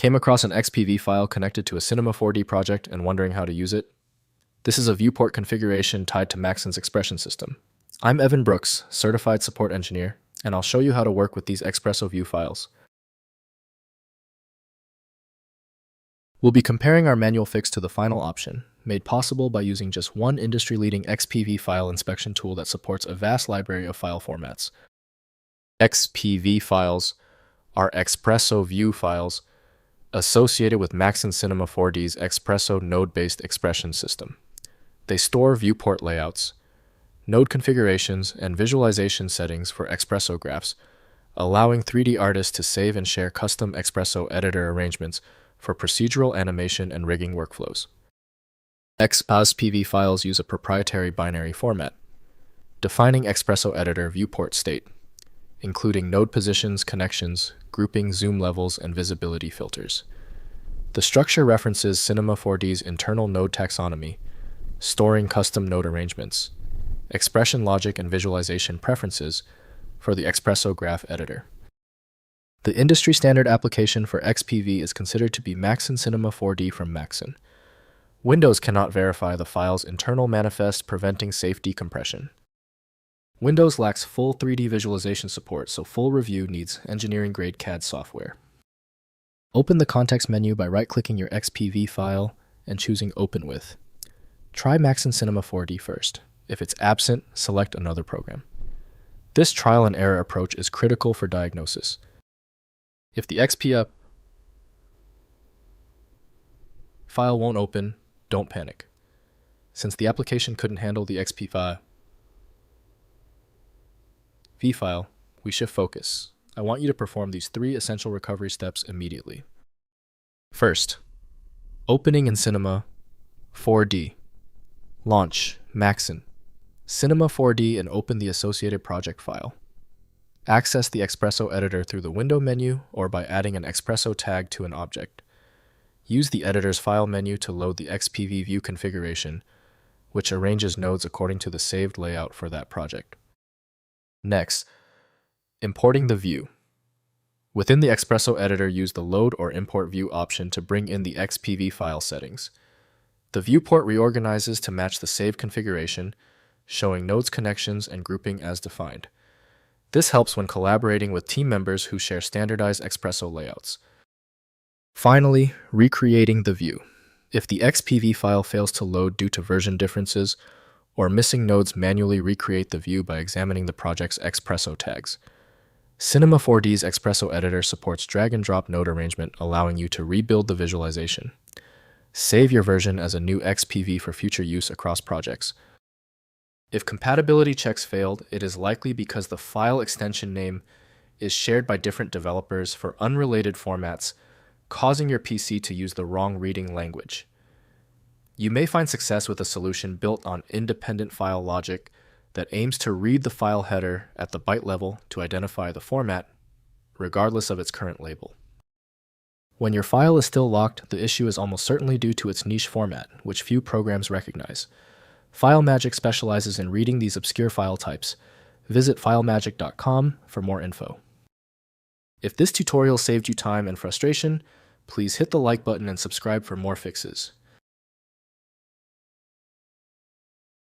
Came across an XPV file connected to a Cinema 4D project and wondering how to use it? This is a viewport configuration tied to Maxon's expression system. I'm Evan Brooks, Certified Support Engineer, and I'll show you how to work with these Xpresso View files. We'll be comparing our manual fix to the final option, made possible by using just one industry-leading XPV file inspection tool that supports a vast library of file formats. XPV files are Xpresso View files associated with Maxon Cinema 4D's Xpresso node-based expression system. They store viewport layouts, node configurations, and visualization settings for Xpresso graphs, allowing 3D artists to save and share custom Xpresso editor arrangements for procedural animation and rigging workflows. XPV files use a proprietary binary format, defining Xpresso editor viewport state, including node positions, connections, grouping, zoom levels, and visibility filters. The structure references Cinema 4D's internal node taxonomy, storing custom node arrangements, expression logic, and visualization preferences for the Xpresso graph editor. The industry standard application for XPV is considered to be Maxon Cinema 4D from Maxon. Windows cannot verify the file's internal manifest, preventing safe decompression. Windows lacks full 3D visualization support, so full review needs engineering-grade CAD software. Open the context menu by right-clicking your XPV file and choosing Open With. Try Maxon Cinema 4D first. If it's absent, select another program. This trial and error approach is critical for diagnosis. If the XPV file won't open, don't panic. Since the application couldn't handle the XPV file, we shift focus. I want you to perform these 3 essential recovery steps immediately. First, opening in Cinema 4D. Launch Maxon Cinema 4D and open the associated project file. Access the Xpresso editor through the window menu or by adding an Xpresso tag to an object. Use the editor's file menu to load the XPV View configuration, which arranges nodes according to the saved layout for that project. Next, importing the view. Within the Xpresso editor, use the Load or Import View option to bring in the XPV file settings. The viewport reorganizes to match the saved configuration, showing nodes, connections, and grouping as defined. This helps when collaborating with team members who share standardized Xpresso layouts. Finally, recreating the view. If the XPV file fails to load due to version differences or missing nodes, manually recreate the view by examining the project's Xpresso tags. Cinema 4D's Xpresso editor supports drag-and-drop node arrangement, allowing you to rebuild the visualization. Save your version as a new XPV for future use across projects. If compatibility checks failed, it is likely because the file extension name is shared by different developers for unrelated formats, causing your PC to use the wrong reading language. You may find success with a solution built on independent file logic that aims to read the file header at the byte level to identify the format, regardless of its current label. When your file is still locked, the issue is almost certainly due to its niche format, which few programs recognize. FileMagick specializes in reading these obscure file types. Visit filemagick.com for more info. If this tutorial saved you time and frustration, please hit the like button and subscribe for more fixes.